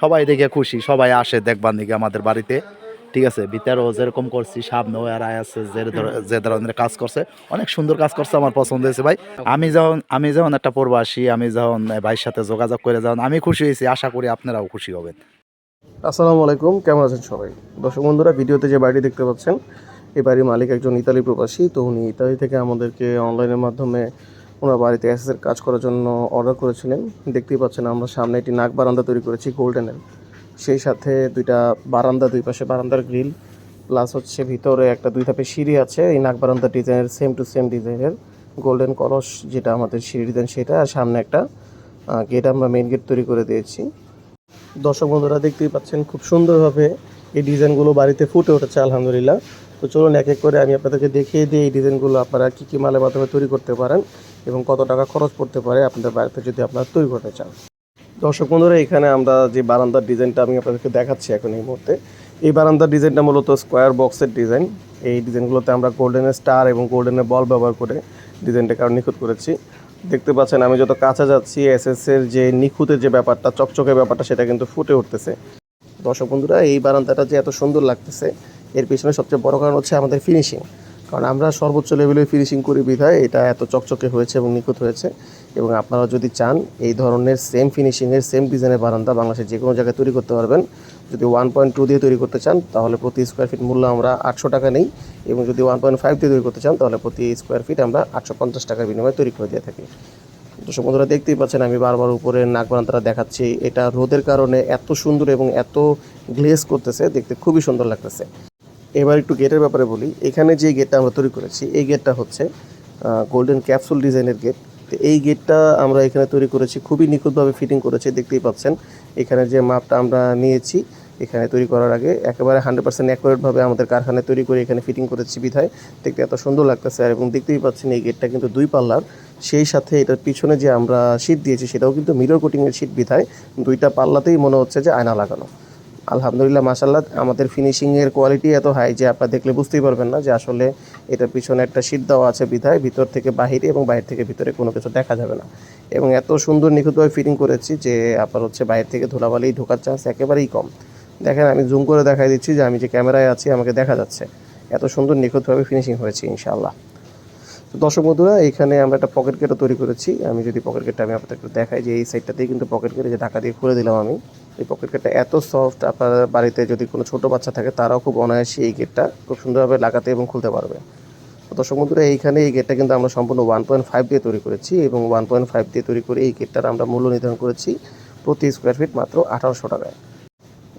সবাই দেখে খুশি, সবাই আসে দেখবার দিকে আমাদের বাড়িতে। ঠিক আছে, ভিতরেও যেরকম করছি, সামনেও এরা আছে যে ধরনের কাজ করছে, অনেক সুন্দর কাজ করছে, আমার পছন্দ হয়েছে ভাই। আমি যখন একটা প্রবাসী, আমি যখন ভাইয়ের সাথে যোগাযোগ করে যখন আমি খুশি হয়েছি, আশা করি আপনারাও খুশি হবেন। আসসালামু আলাইকুম, কেমন আছেন সবাই? দর্শক বন্ধুরা, ভিডিওতে যে বাড়িটি দেখতে পাচ্ছেন, এই বাড়ির মালিক একজন ইতালি প্রবাসী। তো উনি ইতালি থেকে আমাদেরকে অনলাইনের মাধ্যমে ওনার বাড়িতে অ্যাসেসের কাজ করার জন্য অর্ডার করেছিলেন। দেখতেই পাচ্ছেন আমরা সামনে একটি নাক বারান্দা তৈরি করেছি গোল্ডেনের, সেই সাথে দুইটা বারান্দা, দুই পাশে বারান্দার গ্রিল, প্লাস হচ্ছে ভিতরে একটা দুই ধাপের সিঁড়ি আছে। এই নাক বারান্দার ডিজাইনের সেম টু সেম ডিজাইনের গোল্ডেন কলস, যেটা আমাদের সিঁড়ি ডিজাইন সেটা, আর সামনে একটা গেট আমরা মেইন গেট তৈরি করে দিয়েছি। দর্শক বন্ধুরা দেখতেই পাচ্ছেন খুব সুন্দরভাবে এই ডিজাইনগুলো বাড়িতে ফুটে উঠেছে আলহামদুলিল্লাহ। তো চলুন এক এক করে আমি আপনাদেরকে দেখিয়ে দিই এই ডিজাইনগুলো আপনারা কী কী মালের মাধ্যমে তৈরি করতে পারেন এবং কত টাকা খরচ পড়তে পারে আপনাদের বাড়িতে যদি আপনারা তৈরি করতে চান। দর্শক বন্ধুরা, এখানে আমরা যে বারান্দার ডিজাইনটা আমি আপনাদেরকে দেখাচ্ছি এখন এই মুহূর্তে, এই বারান্দার ডিজাইনটা মূলত স্কোয়ার বক্সের ডিজাইন। এই ডিজাইনগুলোতে আমরা গোল্ডেনের স্টার এবং গোল্ডেনের বল ব্যবহার করে ডিজাইনটাকে আরও নিখুঁত করেছি। দেখতে পাচ্ছেন আমি যত কাছে যাচ্ছি এসএসের যে নিখুঁতের যে ব্যাপারটা, চকচকে ব্যাপারটা, সেটা কিন্তু ফুটে উঠতেছে। দর্শক বন্ধুরা, এই বারান্দাটা যে এত সুন্দর লাগতেছে এর পিছনে সবচেয়ে বড় কারণ হচ্ছে আমাদের ফিনিশিং। কারণ আমরা সর্বোচ্চ লেভেলে ফিনিশিং করি বিধায় এটা এত চকচকে হয়েছে এবং নিখুঁত হয়েছে। এবং আপনারা যদি চান এই ধরনের সেম ফিনিশিংয়ের সেম ডিজাইনের বারান্দা বাংলাদেশের যে কোনো জায়গায় তৈরি করতে পারবেন। যদি 1.2 দিয়ে তৈরি করতে চান তাহলে প্রতি স্কোয়ার ফিট মূল্য আমরা 800 টাকা নেই, এবং যদি 1.5 দিয়ে তৈরি করতে চান তাহলে প্রতি স্কোয়ার ফিট আমরা 850 টাকার বিনিময়ে তৈরি করে দিয়ে থাকি। দর্শক বন্ধুরা দেখতেই পাচ্ছেন আমি বারবার উপরে নাক বারান্দাটা দেখাচ্ছি, এটা রোদের কারণে এত সুন্দর এবং এত গ্লেজ করতেছে, দেখতে খুবই সুন্দর লাগতেছে। এবার একটু গেটের ব্যাপারে বলি। এখানে যে গেটটা আমরা তৈরি করেছি এই গেটটা হচ্ছে গোল্ডেন ক্যাপসুল ডিজাইনের গেট। তো এই গেটটা আমরা এখানে তৈরি করেছি, খুবই নিখুঁতভাবে ফিটিং করেছি। দেখতেই পাচ্ছেন এখানে যে মাপটা আমরা নিয়েছি এখানে তৈরি করার আগে একেবারে 100% অ্যাকুরেটভাবে আমাদের কারখানায় তৈরি করে এখানে ফিটিং করেছি বিধায় দেখতে এত সুন্দর লাগতেছে। এবং দেখতেই পাচ্ছেন এই গেটটা কিন্তু 2 পাল্লার, সেই সাথে এটার পিছনে যে আমরা শীট দিয়েছি সেটাও কিন্তু মিরর কোটিংয়ের শীট বিধায় 2টা পাল্লাতেই মনে হচ্ছে যে আয়না লাগানো। আলহামদুলিল্লাহ, মাশাআল্লাহ, আমাদের ফিনিশিংয়ের কোয়ালিটি এত হাই যে আপনারা দেখলে বুঝতেই পারবেন না যে আসলে এটার পিছনে একটা শীট দেওয়া আছে বিধায় ভিতর থেকে বাহিরে এবং বাইরে থেকে ভিতরে কোনো কিছু দেখা যাবে না। এবং এত সুন্দর নিখুঁতভাবে ফিটিং করেছি যে আপনার হচ্ছে বাইরে থেকে ধুলাবালি ঢোকার চান্স একেবারেই কম। দেখেন আমি জুম করে দেখাই দিচ্ছি যে আমি যে ক্যামেরায় আছি আমাকে দেখা যাচ্ছে, এত সুন্দর নিখুঁতভাবে ফিনিশিং হয়েছে ইনশাআল্লাহ। তো দর্শক বন্ধুরা, এখানে আমরা একটা পকেট গেটও তৈরি করেছি। আমি যদি পকেট গেটটা আমি আপনাদের একটু দেখাই, যে এই সাইডটাতেই কিন্তু পকেট গেটে যে ঢাকা দিয়ে খুলে দিলাম আমি। এই পকেট গেটটা এত সফট, আপনার বাড়িতে যদি কোনো ছোটো বাচ্চা থাকে তারাও খুব অনায়াসে এই গেটটা খুব সুন্দরভাবে লাগাতে এবং খুলতে পারবে। তো দর্শক বন্ধুরা, এইখানে এই গেটটা কিন্তু আমরা সম্পূর্ণ 1.5 দিয়ে তৈরি করেছি, এবং 1.5 দিয়ে তৈরি করে এই গেটটার আমরা মূল্য নির্ধারণ করেছি প্রতি স্কোয়ার ফিট মাত্র 1800 টাকায়।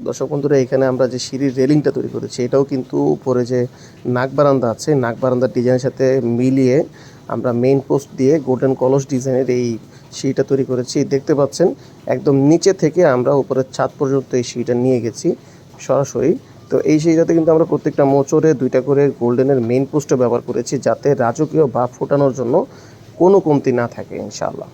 দর্শক বন্ধুরা, এখানে আমরা যে সিঁড়ির রেলিংটা তৈরি করেছি এটাও কিন্তু উপরে যে নাক বারান্দা আছে নাক বারান্দার ডিজাইনের সাথে মিলিয়ে আমরা মেইন পোস্ট দিয়ে গোল্ডেন কলস ডিজাইনের এই সিঁড়িটা তৈরি করেছি। দেখতে পাচ্ছেন একদম নিচে থেকে আমরা উপরের ছাদ পর্যন্ত এই সিঁড়িটা নিয়ে গেছি সরাসরি। তো এই সিঁড়িটাতে কিন্তু আমরা প্রত্যেকটা মোচরে 2টা করে গোল্ডেনের মেইন পোস্টও ব্যবহার করেছি, যাতে রাজকীয় ভাব ফোটানোর জন্য কোনো কমতি না থাকে ইনশাআল্লাহ।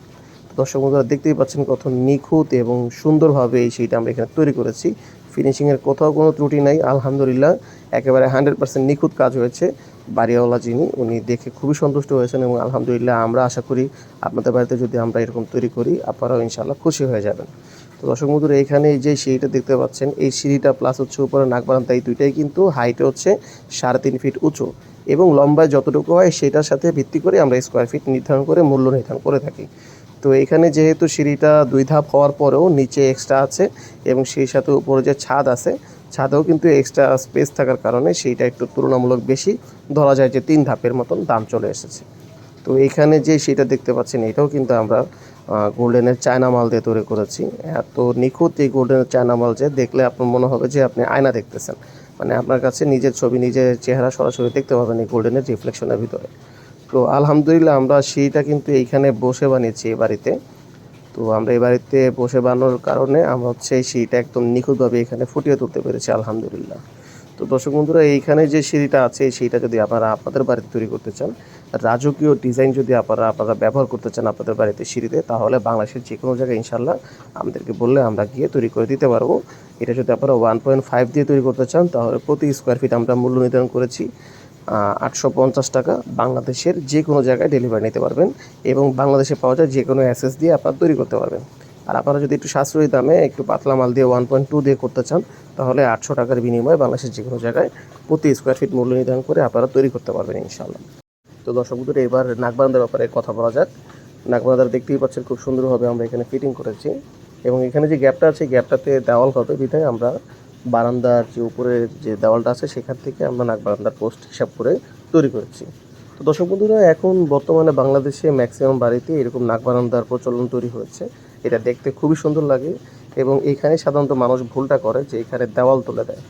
দর্শক বন্ধুরা দেখতেই পাচ্ছেন কত নিখুঁত এবং সুন্দরভাবে এই সিঁড়িটা আমরা এখানে তৈরি করেছি। ফিনিশিংয়ের কোথাও কোনো ত্রুটি নাই আলহামদুলিল্লাহ, একেবারে 100% নিখুঁত কাজ হয়েছে। বাড়িওয়ালা যিনি উনি দেখে খুবই সন্তুষ্ট হয়েছেন, এবং আলহামদুলিল্লাহ আমরা আশা করি আপনাদের বাড়িতে যদি আমরা এরকম তৈরি করি আপনারাও ইনশাআল্লাহ খুশি হয়ে যাবেন। তো দর্শক বন্ধুরা, এখানে যে সিঁড়িটা দেখতে পাচ্ছেন এই সিঁড়িটা প্লাস হচ্ছে উপরে নাক বারান্দা, এই দুইটাই কিন্তু হাইটে হচ্ছে 3.5 ফিট উঁচু, এবং লম্বায় যতটুকু হয় সেটার সাথে ভিত্তি করে আমরা স্কোয়ার ফিট নির্ধারণ করে মূল্য নির্ধারণ করে থাকি। তো এখানে যেহেতু সিঁড়িটা 2 ধাপ হওয়ার পরেও নিচে এক্সট্রা আছে, এবং সেই সাথে উপরে যে ছাদ আছে ছাদেও কিন্তু এক্সট্রা স্পেস থাকার কারণে সেইটা একটু তুলনামূলক বেশি, ধরা যায় যে 3 ধাপের মতন দাম চলে এসেছে। তো এইখানে যে সেটা দেখতে পাচ্ছেন এটাও কিন্তু আমরা গোল্ডেনের চায়না মাল দিয়ে তৈরি করেছি। এত নিখুঁত এই গোল্ডেনের চায়না মাল যে দেখলে আপনার মনে হবে যে আপনি আয়না দেখতেছেন, মানে আপনার কাছে নিজের ছবি নিজের চেহারা সরাসরি দেখতে পাবেন এই গোল্ডেনের রিফ্লেকশনের ভিতরে। তো আলহামদুলিল্লাহ আমরা সেইটা কিন্তু এইখানে বসে বানিয়েছি এই বাড়িতে। তো আমরা এই বাড়িতে বসে বানানোর কারণে আমরা হচ্ছে সেইটা একদম নিখুঁতভাবে এখানে ফুটিয়ে তুলতে পেরেছি আলহামদুলিল্লাহ। তো দর্শক বন্ধুরা, এইখানে যে সিঁড়িটা আছে এই সিঁড়িটা যদি আপনারা আপনাদের বাড়িতে তৈরি করতে চান, রাজকীয় ডিজাইন যদি আপনারা ব্যবহার করতে চান আপনাদের বাড়িতে সিঁড়িতে, তাহলে বাংলাদেশের যে কোনো জায়গায় ইনশাল্লাহ আমাদেরকে বললে আমরা গিয়ে তৈরি করে দিতে পারবো। এটা যদি আপনারা 1.5 দিয়ে তৈরি করতে চান তাহলে প্রতি স্কোয়ার ফিট আমরা মূল্য নির্ধারণ করেছি 850 টাকা। বাংলাদেশের যে কোনো জায়গায় ডেলিভারি নিতে পারবেন, এবং বাংলাদেশে পাওয়া যায় যে কোনো অ্যাসেস দিয়ে আপনারা তৈরি করতে পারবেন। আর আপনারা যদি একটু সাশ্রয়ী দামে একটু পাতলা মাল দিয়ে 1.2 দিয়ে করতে চান, তাহলে 800 টাকার বিনিময়ে বাংলাদেশের যে কোনো জায়গায় প্রতি স্কোয়ার ফিট মূল্য নির্ধারণ করে আপনারা তৈরি করতে পারবেন ইনশাআল্লাহ। তো দর্শক বন্ধুরা, এবার নাকবারান্দার ব্যাপারে কথা বলা যাক। নাকবারান্দার দেখতেই পাচ্ছেন খুব সুন্দরভাবে আমরা এখানে ফিটিং করেছি, এবং এখানে যে গ্যাপটা আছে গ্যাপটাতে দেওয়াল হবে বিধায় আমরা বারান্দার যে উপরে যে দেওয়ালটা আছে সেখান থেকে আমরা নাকবারান্দার পোস্ট হিসাব করে তৈরি করেছি। তো দর্শক বন্ধুরা, এখন বর্তমানে বাংলাদেশে ম্যাক্সিমাম বাড়িতে এরকম নাকবারান্দার প্রচলন তৈরি হয়েছে। এটা দেখতে খুবই সুন্দর লাগে, এবং এইখানে সাধারণত মানুষ ভুলটা করে যে এখানে দেওয়াল তুলে দেয়।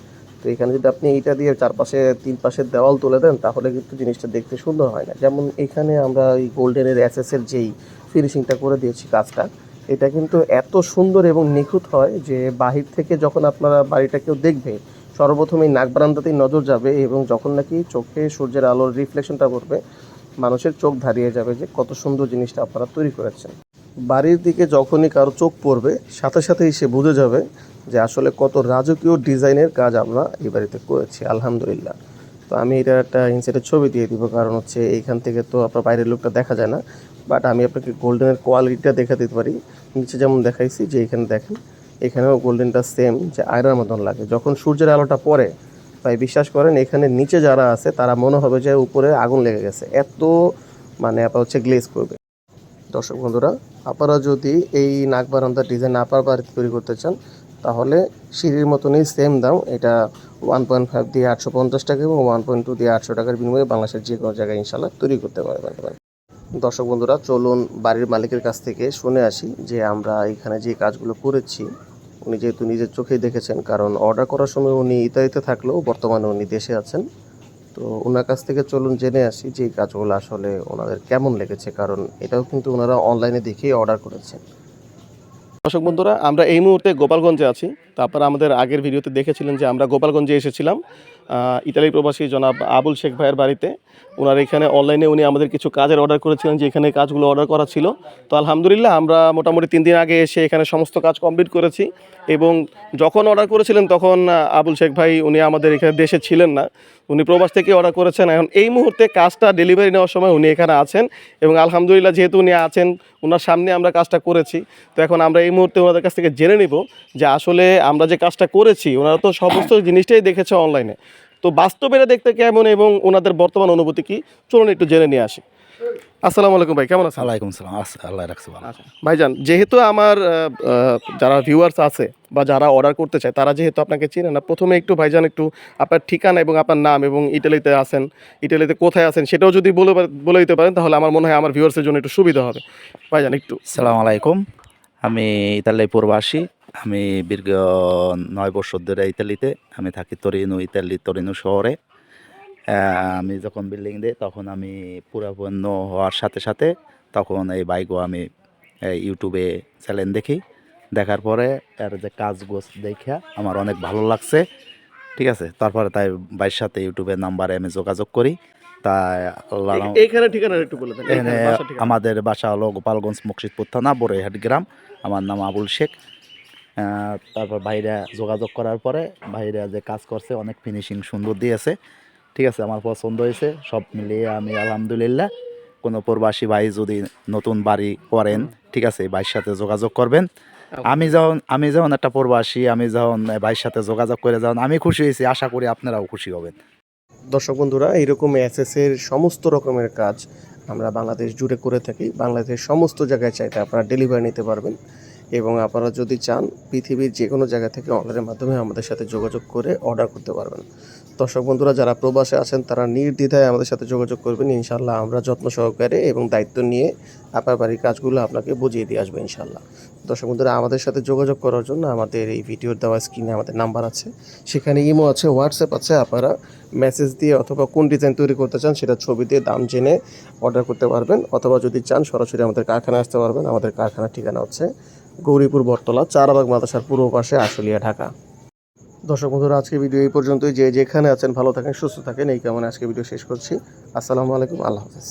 তো এখানে যদি আপনি এইটা দিয়ে চারপাশে 3 পাশের দেওয়াল তুলে দেন তাহলে কিন্তু জিনিসটা দেখতে সুন্দর হয় না। যেমন এখানে আমরা এই গোল্ডেনের এসএসের যেই ফিনিশিংটা করে দিয়েছি কাজটা, এটা কিন্তু এত সুন্দর এবং নিখুঁত হয় যে বাহির থেকে যখন আপনারা বাড়িটা কেউ দেখবে সর্বপ্রথম এই নাক বারান্দাতেই নজর যাবে, এবং যখন নাকি চোখে সূর্যের আলোর রিফ্লেকশনটা পড়বে মানুষের চোখ ধারিয়ে যাবে যে কত সুন্দর জিনিসটা আপনারা তৈরি করেছেন। বাড়ির দিকে যখনই কারো চোখ পড়বে সাথে সাথেই সে বুঝে যাবে যে আসলে কত রাজকীয় ডিজাইনের কাজ আমরা এই বাড়িতে করেছি আলহামদুলিল্লাহ। তো আমি এটার একটা ইনসাইটের ছবি দিয়ে দিব, কারণ হচ্ছে এইখান থেকে তো আপনার বাইরের লোকটা দেখা যায় না, বাট আমি আপনাকে গোল্ডেনের কোয়ালিটিটা দেখা দিতে পারি। নিচে যেমন দেখাইছি যে এখানে দেখেন, এখানেও গোল্ডেনটা সেম যে আয়নার মতন লাগে যখন সূর্যের আলোটা পড়ে। তাই বিশ্বাস করেন এখানে নিচে যারা আছে তারা মনে হবে যে উপরে আগুন লেগে গেছে, এত মানে আপনার হচ্ছে গ্লেজ করবে। দর্শক বন্ধুরা, আপনারা যদি এই নাক বারান্দার ডিজাইন আপনার বাড়িতে তৈরি করতে চান তাহলে সিঁড়ির মতনই সেম দাম, এটা 1.5 দিয়ে 850 টাকা এবং 1.2 দিয়ে 800 টাকার বিনিময়ে বাংলাদেশের যে কোনো জায়গায় ইনশাল্লাহ তৈরি করতে পারবেন। দর্শক বন্ধুরা, চলুন বাড়ির মালিকের কাছ থেকে শুনে আসি যে আমরা এখানে যে কাজগুলো করেছি উনি যেহেতু নিজের চোখেই দেখেছেন, কারণ অর্ডার করার সময় উনি ইতালিতে থাকলেও বর্তমানে উনি দেশে আছেন। তো ওনার কাছ থেকে চলুন জেনে আসি যে এই কাজগুলো আসলে ওনাদের কেমন লেগেছে, কারণ এটাও কিন্তু ওনারা অনলাইনে দেখেই অর্ডার করেছেন। দর্শক বন্ধুরা, আমরা এই মুহূর্তে গোপালগঞ্জে আছি। তো আপনারা আমাদের আগের ভিডিওতে দেখেছিলেন যে আমরা গোপালগঞ্জে এসেছিলাম ইতালি প্রবাসী জনাব আবুল শেখ ভাইয়ের বাড়িতে। ওনার এখানে অনলাইনে উনি আমাদের কিছু কাজের অর্ডার করেছিলেন, যে এখানে কাজগুলো অর্ডার করা ছিল। তো আলহামদুলিল্লাহ আমরা মোটামুটি 3 দিন আগে এসে এখানে সমস্ত কাজ কমপ্লিট করেছি, এবং যখন অর্ডার করেছিলেন তখন আবুল শেখ ভাই উনি আমাদের এখানে দেশে ছিলেন না, উনি প্রবাস থেকে অর্ডার করেছেন। এখন এই মুহূর্তে কাজটা ডেলিভারি নেওয়ার সময় উনি এখানে আছেন, এবং আলহামদুলিল্লাহ যেহেতু উনি আছেন ওনার সামনে আমরা কাজটা করেছি। তো এখন আমরা এই মুহূর্তে ওনাদের কাছ থেকে জেনে নিব যে আসলে আমরা যে কাজটা করেছি, ওনারা তো সমস্ত জিনিসটাই দেখেছে অনলাইনে, তো বাস্তবে দেখতে কেমন এবং ওনাদের বর্তমান অনুভূতি কি, চলুন একটু জেনে নিয়ে আসি। আসসালামু আলাইকুম ভাই, কেমন আছেন? ওয়ালাইকুম সালাম, আল্লাহ রাখছে ভালো। আচ্ছা ভাইজান, যেহেতু আমার যারা ভিউয়ার্স আছে বা যারা অর্ডার করতে চায় তারা যেহেতু আপনাকে চিনে না, প্রথমে একটু ভাইজান একটু আপনার ঠিকানা এবং আপনার নাম এবং ইটালিতে আছেন, ইটালিতে কোথায় আছেন সেটাও যদি বলে দিতে পারেন তাহলে আমার মনে হয় আমার ভিউয়ার্সের জন্য একটু সুবিধা হবে। ভাইজান একটু। আসসালামু আলাইকুম, আমি ইতালি প্রবাসী। আমি দীর্ঘ 9 বছর ধরে ইতালিতে আমি থাকি, তরিনো শহরে। আমি যখন বিল্ডিং দিই তখন আমি পুরাপূর্ণ হওয়ার সাথে সাথে তখন এই বাইকও আমি ইউটিউবে চ্যানেল দেখি, দেখার পরে এর যে কাজগুলো দেখে আমার অনেক ভালো লাগছে। ঠিক আছে, তারপরে তাই ভাইয়ের সাথে ইউটিউবের নাম্বারে আমি যোগাযোগ করি। তাই এইখানে ঠিকানা একটু বলে দেন। এখানে আমাদের বাসা হলো গোপালগঞ্জ মুকসিদপুর থানা বড়ইহাট গ্রাম। আমার নাম আবুল শেখ। তারপর ভাইরা যোগাযোগ করার পরে ভাইরা যে কাজ করছে অনেক ফিনিশিং সুন্দর দিয়েছে। ঠিক আছে, আমার পছন্দ হয়েছে। সব মিলিয়ে আমি আলহামদুলিল্লাহ, কোনো প্রবাসী ভাই যদি নতুন বাড়ি করেন, ঠিক আছে, ভাইয়ের সাথে যোগাযোগ করবেন। আমি যখন একটা প্রবাসী, আমি যখন ভাইয়ের সাথে যোগাযোগ করে যখন আমি খুশি হয়েছি, আশা করি আপনারাও খুশি হবেন। দর্শক বন্ধুরা, এইরকম এসএসের সমস্ত রকমের কাজ আমরা বাংলাদেশ জুড়ে করে থাকি। বাংলাদেশের সমস্ত জায়গায় চাইতে আপনারা ডেলিভারি নিতে পারবেন, এবং আপনারা যদি চান পৃথিবীর যে কোনো জায়গা থেকে অনলাইনের মাধ্যমে আমাদের সাথে যোগাযোগ করে অর্ডার করতে পারবেন। দর্শক বন্ধুরা, যারা প্রবাসে আছেন তারা নির্দ্বিধায় আমাদের সাথে যোগাযোগ করবেন। ইনশাল্লাহ আমরা যত্ন সহকারে এবং দায়িত্ব নিয়ে আপনার বাড়ির কাজগুলো আপনাকে বুঝিয়ে দিয়ে আসবো ইনশাল্লাহ। দর্শক বন্ধুরা, আমাদের সাথে যোগাযোগ করার জন্য আমাদের এই ভিডিওর দেওয়া স্ক্রিনে আমাদের নাম্বার আছে, সেখানে ইমো আছে, হোয়াটসঅ্যাপ আছে। আপনারা মেসেজ দিয়ে অথবা কোন ডিজাইন তৈরি করতে চান সেটা ছবি দিয়ে দাম জেনে অর্ডার করতে পারবেন, অথবা যদি চান সরাসরি আমাদের কারখানায় আসতে পারবেন। আমাদের কারখানার ঠিকানা হচ্ছে গৌরীপুর বটতলা, চারাবাগ মাদ্রাসার পূর্ব পাশে, আশুলিয়া, ঢাকা। দর্শক বন্ধুরা, আজকে ভিডিও এই পর্যন্তই। যে যেখানে আছেন ভালো থাকেন, সুস্থ থাকেন, এই কামনে আজকে ভিডিও শেষ করছি। আসসালামু আলাইকুম, আল্লাহ হাফেজ।